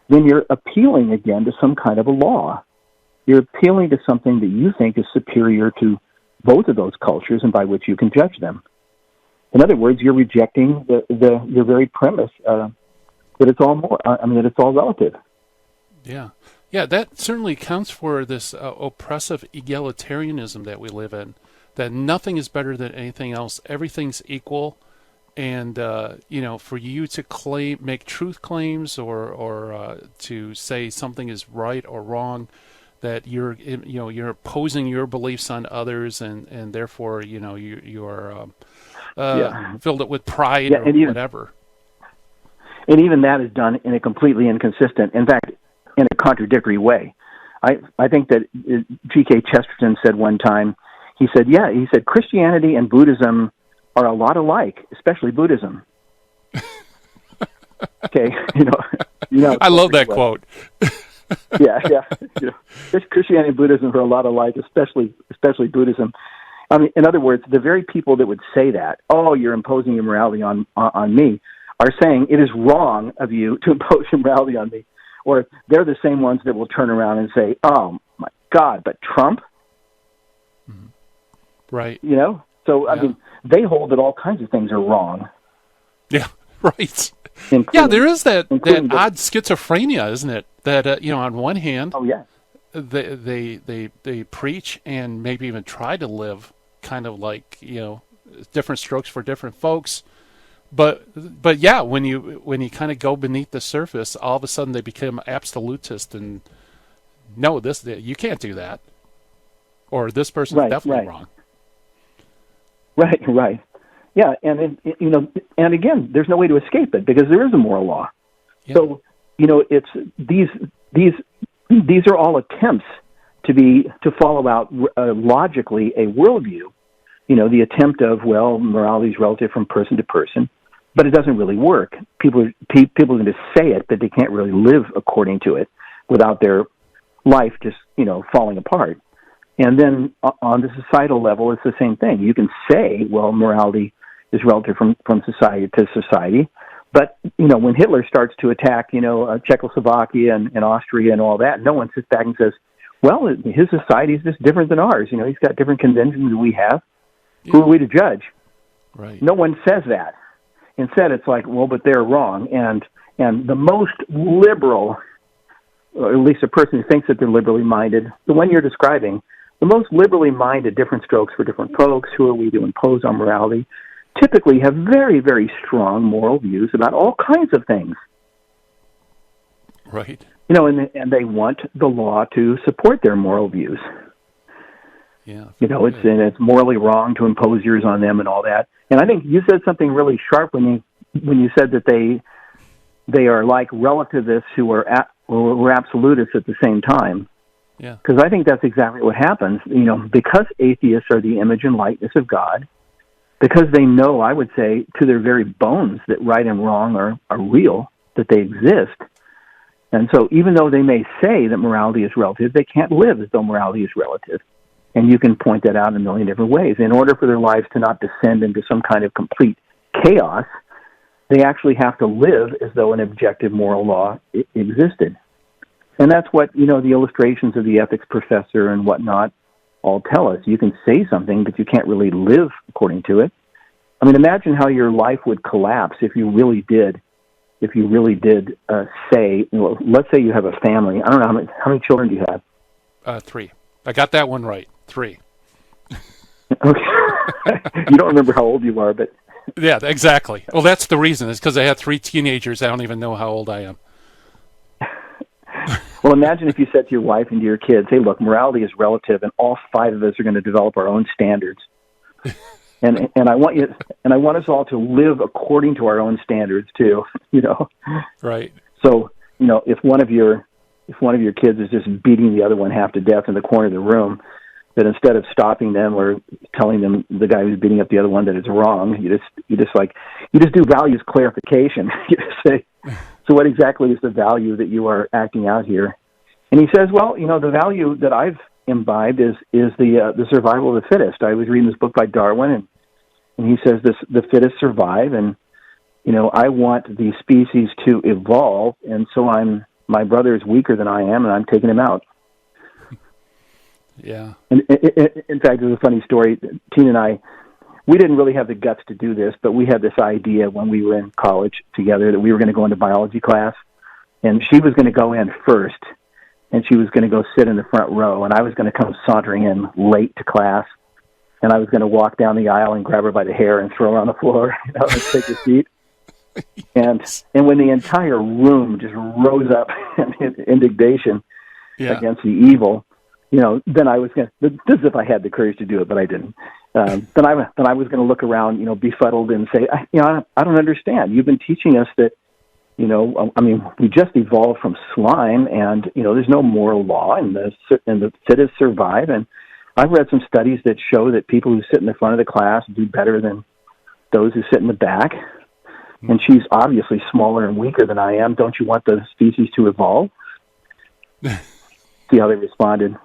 then you're appealing again to some kind of a law. You're appealing to something that you think is superior to both of those cultures and by which you can judge them. In other words, you're rejecting your very premise that it's all relative. Yeah. Yeah, that certainly accounts for this oppressive egalitarianism that we live in, that nothing is better than anything else. Everything's equal. And, for you to make truth claims or to say something is right or wrong, that you're opposing your beliefs on others, and therefore, you're filled up with pride or whatever. And even that is done in a completely inconsistent, in fact, in a contradictory way. I think that G.K. Chesterton said one time, he said Christianity and Buddhism are a lot alike, especially Buddhism. Okay, I love that quote. yeah. Christianity and Buddhism are a lot alike, especially Buddhism. I mean, in other words, the very people that would say that, "Oh, you're imposing your morality on me," are saying it is wrong of you to impose your morality on me. Or they're the same ones that will turn around and say, "Oh my God, but Trump." Mm-hmm. Right. So, I mean, they hold that all kinds of things are wrong. Yeah, right. Yeah, there is that odd schizophrenia, isn't it? That, on one hand, they preach and maybe even try to live kind of like, different strokes for different folks. But yeah, when you kind of go beneath the surface, all of a sudden they become absolutist and no, you can't do that. Or this person's definitely wrong. Right. Yeah, and and again, there's no way to escape it because there is a moral law. Yeah. So, it's these are all attempts to follow out logically a worldview. The attempt of morality is relative from person to person, but it doesn't really work. People are going to say it, but they can't really live according to it without their life just falling apart. And then on the societal level, it's the same thing. You can say, morality is relative from society to society. But, when Hitler starts to attack, Czechoslovakia and Austria and all that, no one sits back and says, well, his society is just different than ours. He's got different conventions than we have. Yeah. Who are we to judge? Right. No one says that. Instead, it's like, but they're wrong. And the most liberal, or at least a person who thinks that they're liberally minded, the one you're describing, the most liberally minded, different strokes for different folks, who are we to impose on morality, typically have very, very strong moral views about all kinds of things. Right. And they want the law to support their moral views. Yeah. It's morally wrong to impose yours on them and all that. And I think you said something really sharp when you said that they are like relativists who are absolutists at the same time. Yeah. Because I think that's exactly what happens. Because atheists are the image and likeness of God, because they know, I would say, to their very bones that right and wrong are real, that they exist. And so even though they may say that morality is relative, they can't live as though morality is relative. And you can point that out in a million different ways. In order for their lives to not descend into some kind of complete chaos, they actually have to live as though an objective moral law existed. And that's what, the illustrations of the ethics professor and whatnot all tell us. You can say something, but you can't really live according to it. I mean, imagine how your life would collapse if you really did say, let's say you have a family. I don't know, how many children do you have? 3. I got that one right. 3. Okay. You don't remember how old you are, but... Yeah, exactly. Well, that's the reason. It's because I had 3 teenagers. I don't even know how old I am. Well, imagine if you said to your wife and to your kids, hey, look, morality is relative, and all 5 of us are going to develop our own standards. And I want us all to live according to our own standards too, Right. So, if one of your kids is just beating the other one half to death in the corner of the room, that instead of stopping them or telling them, the guy who's beating up the other one, that it's wrong, you just do values clarification. You just say, so what exactly is the value that you are acting out here? And he says, well, the value that I've imbibed is the survival of the fittest. I was reading this book by Darwin, and he says the fittest survive, and I want the species to evolve, and so my brother is weaker than I am, and I'm taking him out. Yeah. And in fact, there's a funny story. Tina and I, we didn't really have the guts to do this, but we had this idea when we were in college together that we were going to go into biology class, and she was going to go in first, and she was going to go sit in the front row, and I was going to come sauntering in late to class, and I was going to walk down the aisle and grab her by the hair and throw her on the floor, and take a seat. And when the entire room just rose up in indignation against the evil, then I was going to, this is if I had the courage to do it, but I didn't. Then I was going to look around, befuddled and say, I don't understand. You've been teaching us that, we just evolved from slime, and there's no moral law, and the fittest survive. And I've read some studies that show that people who sit in the front of the class do better than those who sit in the back. And she's obviously smaller and weaker than I am. Don't you want the species to evolve? See how they responded.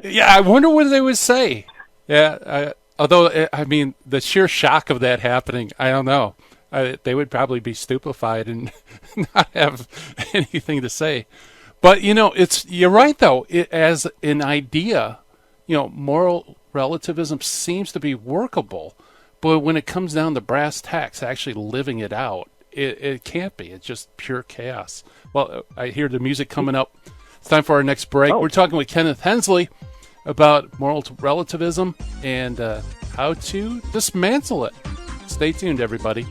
Yeah, I wonder what they would say. Yeah, although, the sheer shock of that happening, I don't know. They would probably be stupefied and not have anything to say. But, you're right, though. As an idea, moral relativism seems to be workable. But when it comes down to brass tacks, actually living it out, it can't be. It's just pure chaos. Well, I hear the music coming up. It's time for our next break. We're talking with Kenneth Hensley about moral relativism and how to dismantle it. Stay tuned, everybody.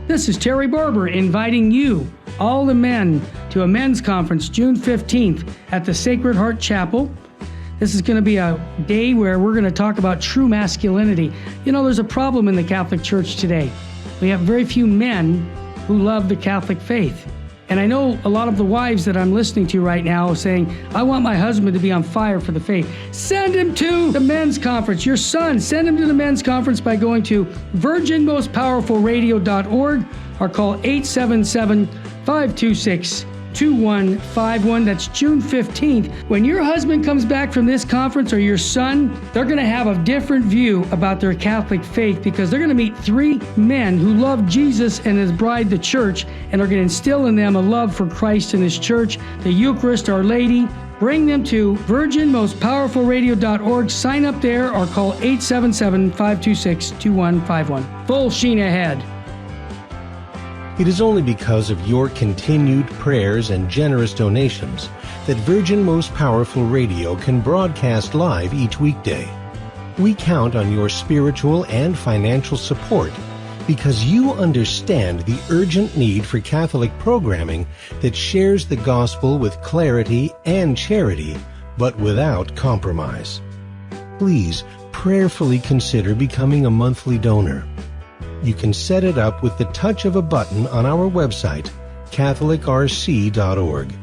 This is Terry Barber inviting you, all the men, to a men's conference June 15th at the Sacred Heart Chapel. This is going to be a day where we're going to talk about true masculinity. There's a problem in the Catholic Church today. We have very few men who love the Catholic faith. And I know a lot of the wives that I'm listening to right now are saying, I want my husband to be on fire for the faith. Send him to the men's conference. Your son, send him to the men's conference by going to virginmostpowerfulradio.org or call 877-526-2151. That's June 15th. When your husband comes back from this conference, or your son, they're going to have a different view about their Catholic faith, because they're going to meet 3 men who love Jesus and his bride, the church, and are going to instill in them a love for Christ and his church, the Eucharist, Our Lady. Bring them to virginmostpowerfulradio.org. Sign up there or call 877-526-2151. Full sheen ahead. It is only because of your continued prayers and generous donations that Virgin Most Powerful Radio can broadcast live each weekday. We count on your spiritual and financial support because you understand the urgent need for Catholic programming that shares the gospel with clarity and charity, but without compromise. Please prayerfully consider becoming a monthly donor. You can set it up with the touch of a button on our website, catholicrc.org.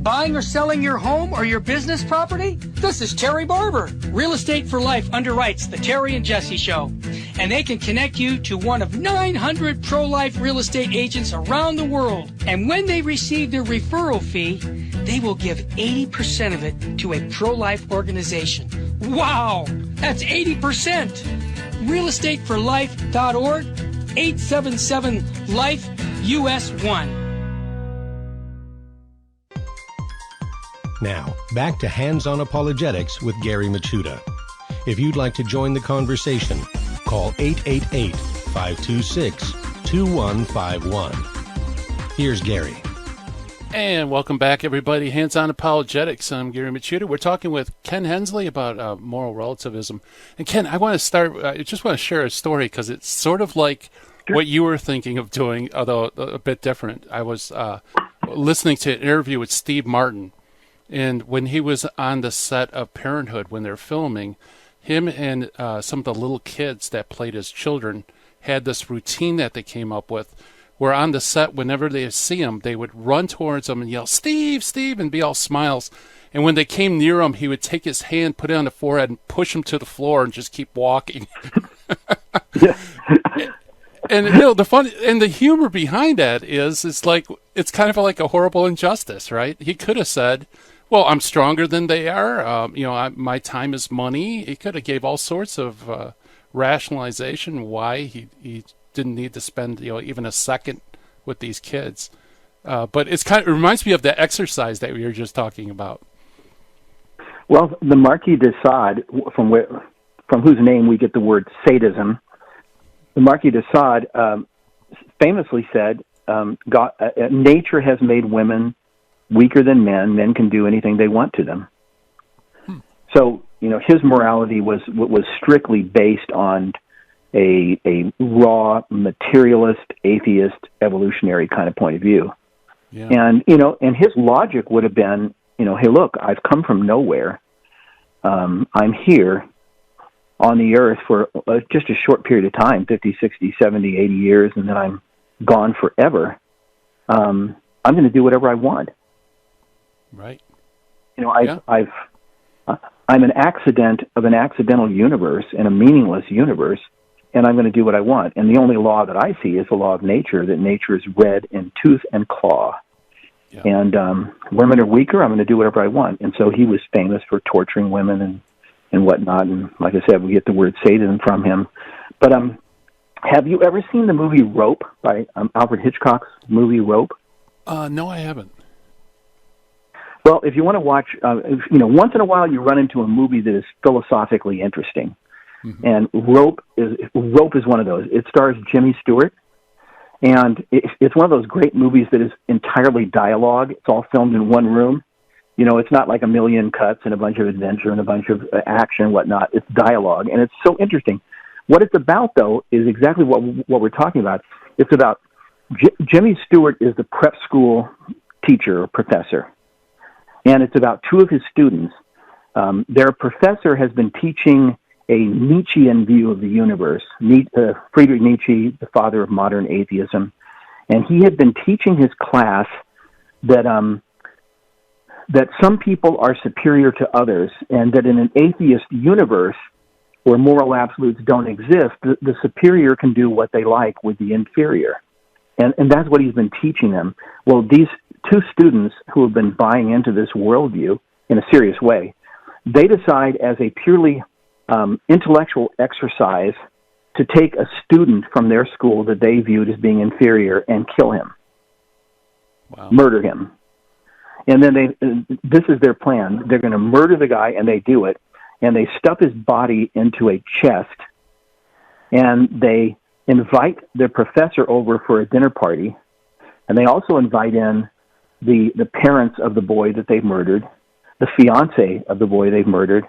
Buying or selling your home or your business property? This is Terry Barber. Real Estate for Life underwrites the Terry and Jesse Show. And they can connect you to one of 900 pro-life real estate agents around the world. And when they receive their referral fee, they will give 80% of it to a pro-life organization. Wow! That's 80%! realestateforlife.org, 877-LIFE-US1. Now, back to Hands-On Apologetics with Gary Machuda. If you'd like to join the conversation, call 888-526-2151. Here's Gary. And welcome back, everybody. Hands-On Apologetics. I'm Gary Machuda. We're talking with Ken Hensley about moral relativism. And Ken, I want to start, I just want to share a story because it's sort of like what you were thinking of doing, although a bit different. I was listening to an interview with Steve Martin. And when he was on the set of Parenthood, when they're filming, him and some of the little kids that played as children had this routine that they came up with, where on the set, whenever they see him, they would run towards him and yell, "Steve, Steve," and be all smiles. And when they came near him, he would take his hand, put it on the forehead, and push him to the floor and just keep walking. And the fun and the humor behind that is, it's kind of like a horrible injustice, right? He could have said, "Well, I'm stronger than they are. My time is money." He could have gave all sorts of rationalization why he didn't need to spend even a second with these kids. But it reminds me of the exercise that we were just talking about. Well, the Marquis de Sade, from whose name we get the word sadism, the Marquis de Sade famously said, "Nature has made women weaker than men. Men can do anything they want to them." So, his morality was strictly based on a raw, materialist, atheist, evolutionary kind of point of view. Yeah. And, and his logic would have been, hey, look, I've come from nowhere. I'm here on the earth for just a short period of time, 50, 60, 70, 80 years, and then I'm gone forever. I'm going to do whatever I want. Right. I'm an accident of an accidental universe in a meaningless universe, and I'm going to do what I want. And the only law that I see is the law of nature, that nature is red in tooth and claw. Yeah. And women are weaker, I'm going to do whatever I want. And so he was famous for torturing women and whatnot. And like I said, we get the word sadism from him. But have you ever seen the movie Rope by Alfred Hitchcock's movie Rope? No, I haven't. Well, if you want to watch, once in a while you run into a movie that is philosophically interesting. Mm-hmm. And Rope is one of those. It stars Jimmy Stewart, and it's one of those great movies that is entirely dialogue. It's all filmed in one room. It's not like a million cuts and a bunch of adventure and a bunch of action and whatnot. It's dialogue, and it's so interesting. What it's about, though, is exactly what we're talking about. It's about Jimmy Stewart is the prep school teacher or professor, and it's about two of his students. Their professor has been teaching a Nietzschean view of the universe, Friedrich Nietzsche, the father of modern atheism, and he had been teaching his class that some people are superior to others, and that in an atheist universe where moral absolutes don't exist, the superior can do what they like with the inferior. And that's what he's been teaching them. Well, these two students who have been buying into this worldview in a serious way, they decide as a purely intellectual exercise to take a student from their school that they viewed as being inferior and kill him. Wow. Murder him. And then this is their plan. They're going to murder the guy, and they do it. And they stuff his body into a chest, and they invite their professor over for a dinner party. And they also invite in the parents of the boy that they've murdered, the fiance of the boy they've murdered,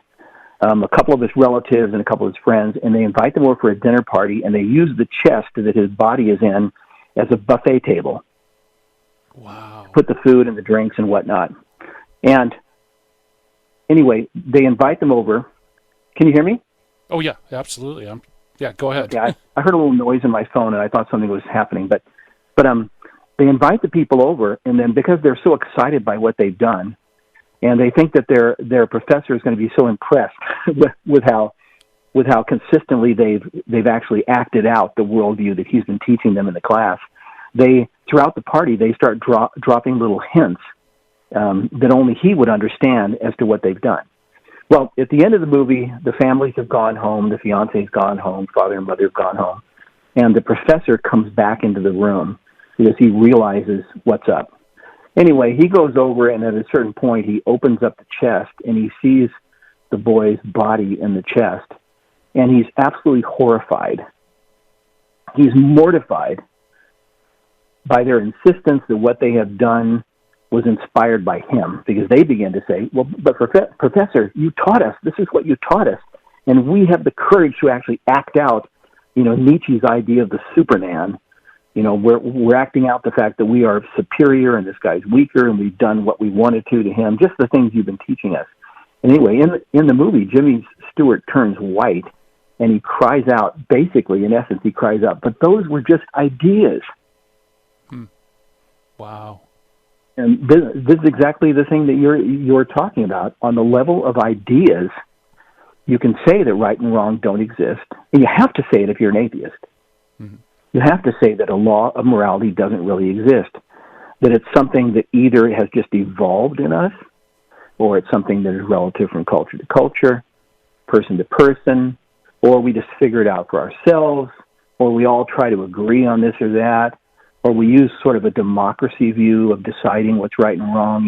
a couple of his relatives and a couple of his friends, and they invite them over for a dinner party, and they use the chest that his body is in as a buffet table. Wow. Put the food and the drinks and whatnot. And anyway, they invite them over. Can you hear me? Oh, yeah, absolutely. Go ahead. Yeah, I heard a little noise in my phone, and I thought something was happening. But they invite the people over, and then because they're so excited by what they've done, and they think that their professor is going to be so impressed with how consistently they've actually acted out the worldview that he's been teaching them in the class. Throughout the party, they start dropping little hints that only he would understand as to what they've done. Well, at the end of the movie, the families have gone home, the fiance's gone home, father and mother have gone home, and the professor comes back into the room because he realizes what's up. Anyway, he goes over, and at a certain point, he opens up the chest, and he sees the boy's body in the chest, and he's absolutely horrified. He's mortified by their insistence that what they have done was inspired by him, because they begin to say, well, but Professor, you taught us. This is what you taught us. And we have the courage to actually act out, Nietzsche's idea of the Superman. We're acting out the fact that we are superior and this guy's weaker, and we've done what we wanted to him, just the things you've been teaching us. Anyway, in the movie, Jimmy Stewart turns white, and he cries out, basically, in essence, he cries out, but those were just ideas. Wow. And this is exactly the thing that you're talking about. On the level of ideas, you can say that right and wrong don't exist. And you have to say it if you're an atheist. Mm-hmm. You have to say that a law of morality doesn't really exist, that it's something that either has just evolved in us, or it's something that is relative from culture to culture, person to person, or we just figure it out for ourselves, or we all try to agree on this or that, or we use sort of a democracy view of deciding what's right and wrong,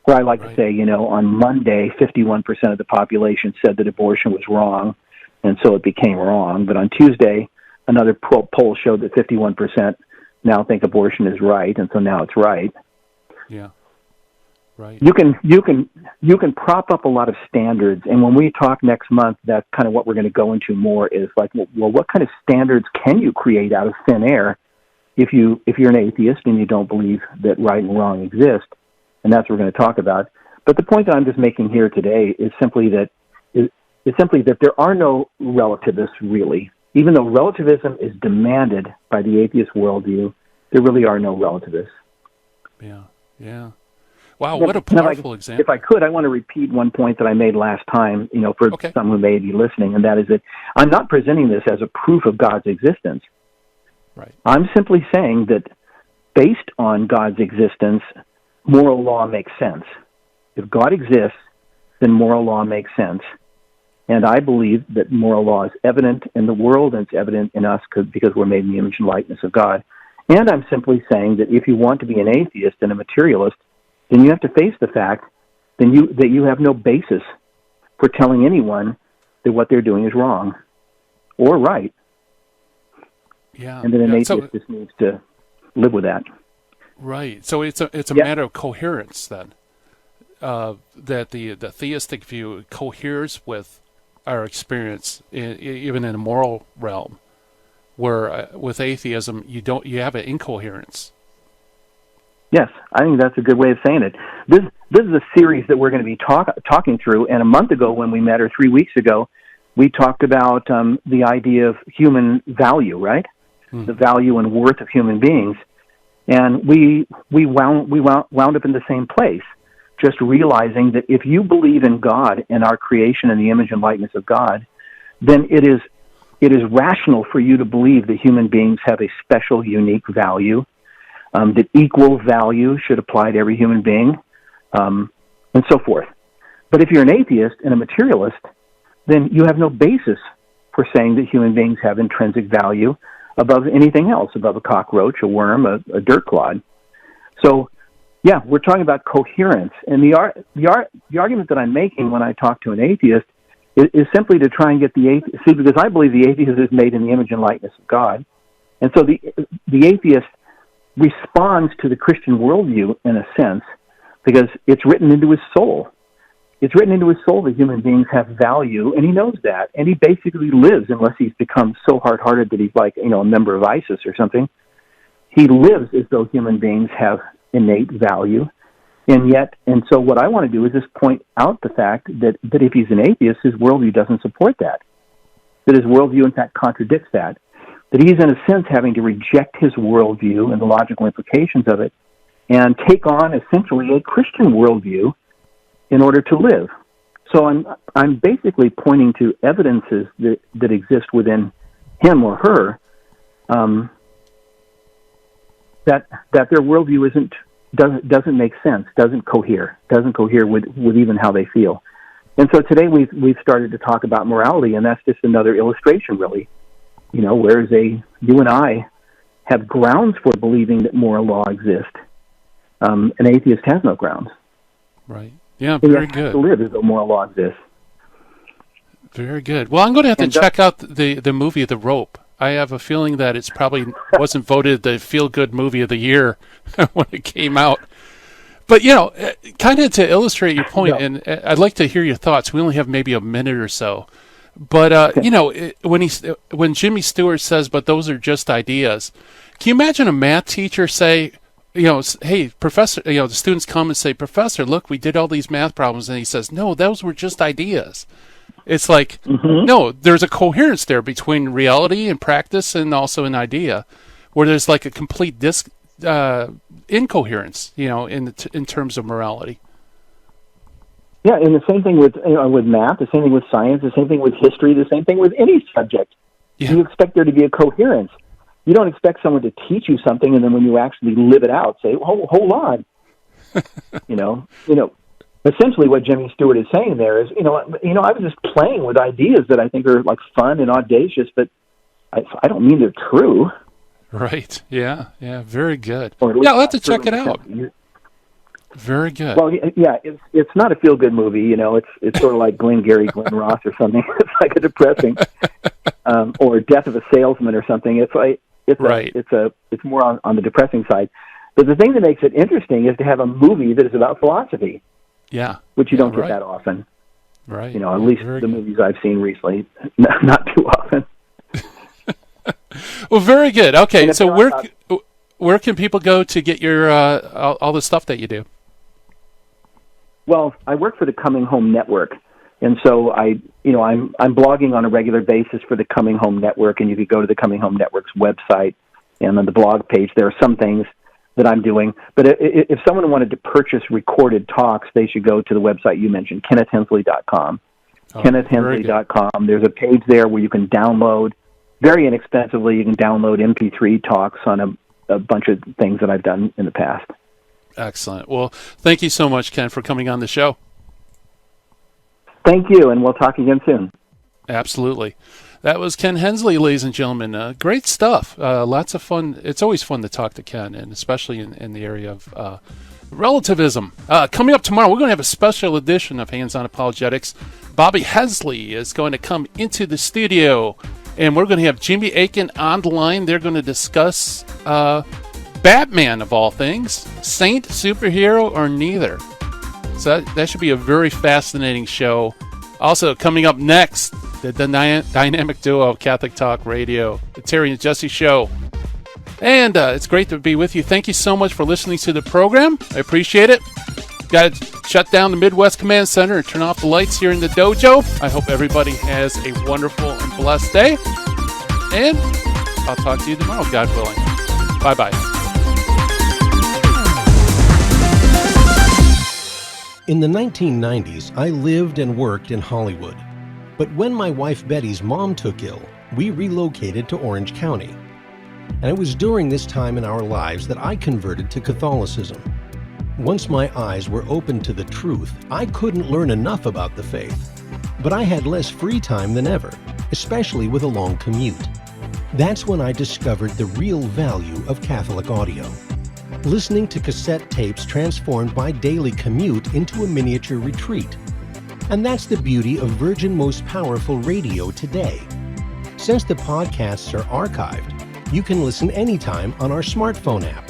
Where I like to say, on Monday, 51% of the population said that abortion was wrong, and so it became wrong. But on Tuesday, another poll showed that 51% now think abortion is right, and so now it's right. Yeah, right. You can prop up a lot of standards, and when we talk next month, that's kind of what we're going to go into more. Is like, well, what kind of standards can you create out of thin air if you're an atheist and you don't believe that right and wrong exist? And that's what we're going to talk about. But the point that I'm just making here today is simply that there are no relativists, really. Even though relativism is demanded by the atheist worldview, there really are no relativists. Yeah. Wow, what a powerful example. If I could, I want to repeat one point that I made last time, for some who may be listening, and that is that I'm not presenting this as a proof of God's existence. Right. I'm simply saying that based on God's existence, moral law makes sense. If God exists, then moral law makes sense. And I believe that moral law is evident in the world, and it's evident in us because we're made in the image and likeness of God. And I'm simply saying that if you want to be an atheist and a materialist, then you have to face the fact that you have no basis for telling anyone that what they're doing is wrong or right. Yeah. And then an atheist just needs to live with that. Right. So it's a matter of coherence then. That the theistic view coheres with our experience, even in a moral realm, where with atheism you have an incoherence. Yes, I think that's a good way of saying it. This is a series that we're going to be talking through. And a month ago, when we met, or 3 weeks ago, we talked about the idea of human value, right? Mm-hmm. The value and worth of human beings, and we wound up in the same place. Just realizing that if you believe in God and our creation in the image and likeness of God, then it is rational for you to believe that human beings have a special, unique value, that equal value should apply to every human being, and so forth. But if you're an atheist and a materialist, then you have no basis for saying that human beings have intrinsic value above anything else, above a cockroach, a worm, a dirt clod. So, yeah, we're talking about coherence. And the argument that I'm making when I talk to an atheist is simply to try and get the atheist, see, because I believe the atheist is made in the image and likeness of God. And so the atheist responds to the Christian worldview in a sense because it's written into his soul. It's written into his soul that human beings have value, and he knows that. And he basically lives, unless he's become so hard-hearted that he's like, a member of ISIS or something. He lives as though human beings have innate value. And so what I want to do is just point out the fact that if he's an atheist, his worldview doesn't support that. That his worldview, in fact, contradicts that. That he's, in a sense, having to reject his worldview and the logical implications of it and take on, essentially, a Christian worldview in order to live. So I'm basically pointing to evidences that exist within him or her that their worldview doesn't make sense, doesn't cohere with even how they feel. And so today we've started to talk about morality, and that's just another illustration, really. Whereas you and I have grounds for believing that moral law exists, an atheist has no grounds. Right. Yeah, very good. To live as though moral law exists. Very good. Well, I'm going to have to check out the movie The Rope. I have a feeling that it's probably wasn't voted the feel-good movie of the year when it came out. But, kind of to illustrate your point, and I'd like to hear your thoughts. We only have maybe a minute or so. But, when Jimmy Stewart says, but those are just ideas, can you imagine a math teacher say, hey, professor, the students come and say, Professor, look, we did all these math problems. And he says, no, those were just ideas. It's like, no, there's a coherence there between reality and practice and also an idea where there's like a complete incoherence, in terms of morality. Yeah, and the same thing with math, the same thing with science, the same thing with history, the same thing with any subject. Yeah. You expect there to be a coherence. You don't expect someone to teach you something and then when you actually live it out, say, hold on. Essentially what Jimmy Stewart is saying there is, I was just playing with ideas that I think are like fun and audacious, but I don't mean they're true. Right. Yeah. Yeah. Very good. Yeah, I'll have to check it out. Very good. Well, yeah, it's not a feel-good movie. It's sort of like Glenn Ross or something. It's like a depressing, or Death of a Salesman or something. It's like it's more on the depressing side. But the thing that makes it interesting is to have a movie that is about philosophy. Yeah, which you don't get that often. Right. At least the movies I've seen recently, not too often. Well, very good. Okay, so where can people go to get your all the stuff that you do? Well, I work for the Coming Home Network, and so I'm blogging on a regular basis for the Coming Home Network, and you could go to the Coming Home Network's website, and on the blog page there are some things that I'm doing. But if someone wanted to purchase recorded talks, they should go to the website you mentioned, KennethHensley.com. KennethHensley.com. There's a page there where you can download, very inexpensively, you can download MP3 talks on a bunch of things that I've done in the past. Excellent. Well, thank you so much, Ken, for coming on the show. Thank you, and we'll talk again soon. Absolutely. That was Ken Hensley, ladies and gentlemen. Great stuff. Lots of fun. It's always fun to talk to Ken, and especially in the area of relativism. Coming up tomorrow, we're going to have a special edition of Hands-On Apologetics. Bobby Hensley is going to come into the studio, and we're going to have Jimmy Aiken on the line. They're going to discuss Batman, of all things. Saint, superhero, or neither. So that should be a very fascinating show. Also, coming up next, the dynamic duo of Catholic Talk Radio, the Terry and Jesse Show. And it's great to be with you. Thank you so much for listening to the program. I appreciate it. Got to shut down the Midwest Command Center and turn off the lights here in the dojo. I hope everybody has a wonderful and blessed day. And I'll talk to you tomorrow, God willing. Bye-bye. In the 1990s, I lived and worked in Hollywood. But when my wife Betty's mom took ill, we relocated to Orange County. And it was during this time in our lives that I converted to Catholicism. Once my eyes were opened to the truth, I couldn't learn enough about the faith. But I had less free time than ever, especially with a long commute. That's when I discovered the real value of Catholic audio. Listening to cassette tapes transformed my daily commute into a miniature retreat. And that's the beauty of Virgin Most Powerful Radio today. Since the podcasts are archived, you can listen anytime on our smartphone app.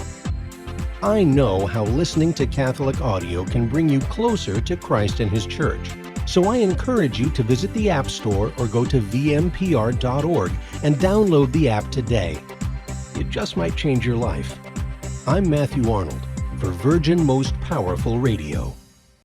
I know how listening to Catholic audio can bring you closer to Christ and His Church. So I encourage you to visit the App Store or go to vmpr.org and download the app today. It just might change your life. I'm Matthew Arnold for Virgin Most Powerful Radio.